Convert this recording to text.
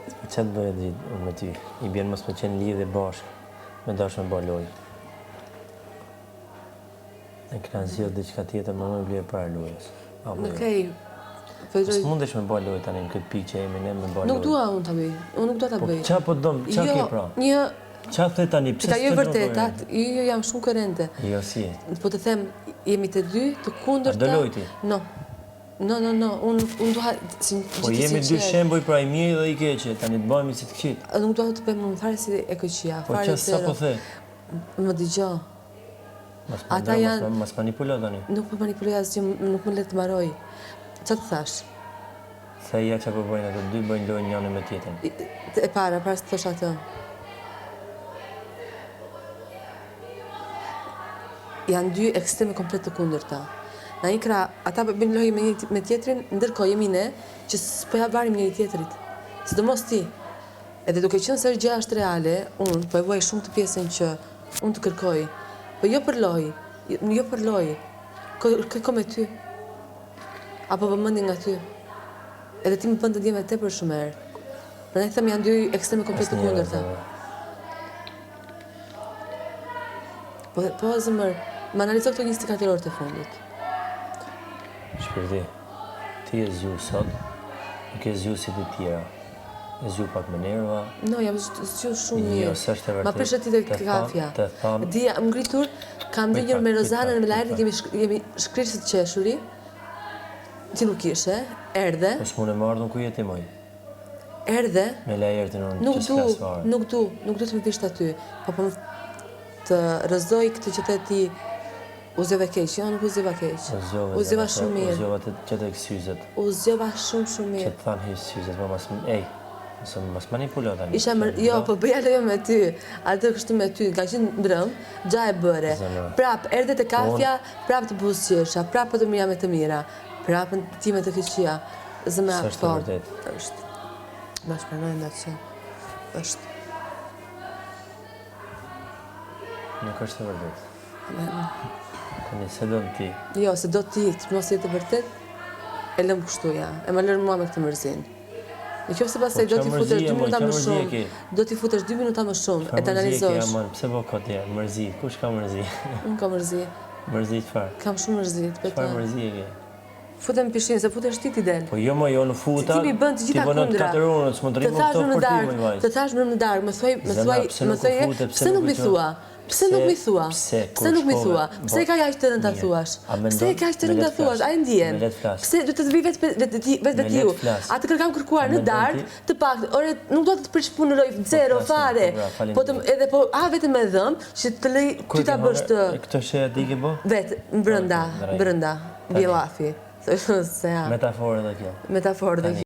Që të bëjë ditë unë me ty? I bjenë mos me qenë lidhe bashkë, me dash me bërë lojë. E këna zhjot dhe qëka tjetër më me blejë para lojës. Okej. Së mundesh me bërë lojë tani në këtë pikë që jemi ne me bërë lojë. Nuk dua unë të bëj, unë nuk dua të bëj. Qa po dëmë, qa ke pra? Qa the tani, pse së të vërtetat, jo jam shumë koherente. Jo, si e? Po të them, jemi të dy, të kundërta. A do lojti? No, unë dua po jemi dy shemboj pra i mirë dhe i keqe, tani të bëjmë si të këqit. Nuk dua të bëjmë fare si e këqia, po fare sa po the? Më dëgjoj. Ata janë... Mas manipulo tani? Nuk më manipuloj asgjë, nuk më le të mbaroj. Qa të thash? Theja që po bëjnë ato dy bëjnë lojnë njënë me tjetën. E para së të thosh atë. Janë dy ekstreme komplet të kundërta. Në një krah, ata bëjnë lojë me tjetrin, ndërkohë jemi ne që s'po ja varim njëri tjetrit. Sidomos ti. Edhe duke qenë se gjëja është reale, unë po e vuaj shumë të pjesën që unë të kërkoj. Po jo për lojë. Kërko me ty. Apo vëmendje nga ty. Edhe ti më bën të ndjem e tepër shumë herë. Prandaj them janë dy ekstreme komplet të kundërta. Po zëmër, më analizo këto 24 orë të fundit. Shpirti, ti e zgju sot, nuk e zgju si të tjera. E zgju pak më nerva. No, jam zgju shumë mirë. Jo, s'është e vërtet. Ma prishet ti dhe kafja. Dia, më ngritur, kam ndjenjur me Rozanën me Lajrin, kemi shkrirë së të qeshuri. Ti nuk ishe, erdhe. Po s'mune më ardhën ku jeti moj? Erdhe. Me Lajrin unë që s'kas farë. Nuk du të më visht aty. Po më të rëzoj këtë që të ti u zjova keq, jo nuk u zjova keq. U zjova shumë mirë. U zjova që të kësyzet. U zjova shumë mirë. Që të thanë hishë syzet, po mas manipulo tani. Jo, po bëja lejo me ty, atë kështu me ty, ka qenë ndrëm, gja e bëre. Prap, erdhe të kafja, prap të buzëqesha, prap të mira me të mira, prap ti me të këqia. Zëmra fort. Është. Ma shprenojnë atë që. Është. Nuk është e vërtet. Tani, se do në ti. Jo, se do ti, të mos jetë e vërtet, e lëm kështu ja, e më lërë mua me këtë mërzin. Në qofë se pasaj do t'i futesh 2 minuta më shumë, do t'i futesh 2 minuta më shumë, e t'analizosh. Pse po këtë ja, mërzi, kush ka mërzi? Unë ka mërzi. Mërzi qëfar? Kam shumë mërzi, të betë. Qëfar mërzi e ke? Futem pishinë, se futesh ti t'i del. Po jo më jo në futa, ti bën të gjitha kundra. Ti bënë 4 orë, s'më të rrimë më të për ti më i vajzë. Të thash më në darkë, më thuaj, pse nuk mi thua? Pse nuk mi thua? Pse nuk mi thua? Pse e ka jashtë të rënda thuash? Pse e ka jashtë të rënda thuash? A e ndjen? Pse du të të vi vetë ju? A të kam kërkuar në darkë, të pak, ore, nuk do të të përshpunëroj zero, fare. Edhe po, vetëm me dhëmë, që të lej, ty ta bësh të... Këto shë e di ke bo? Vetë, brënda, bjelafi. Metaforë dhe kjo. Metaforë dhe kjo.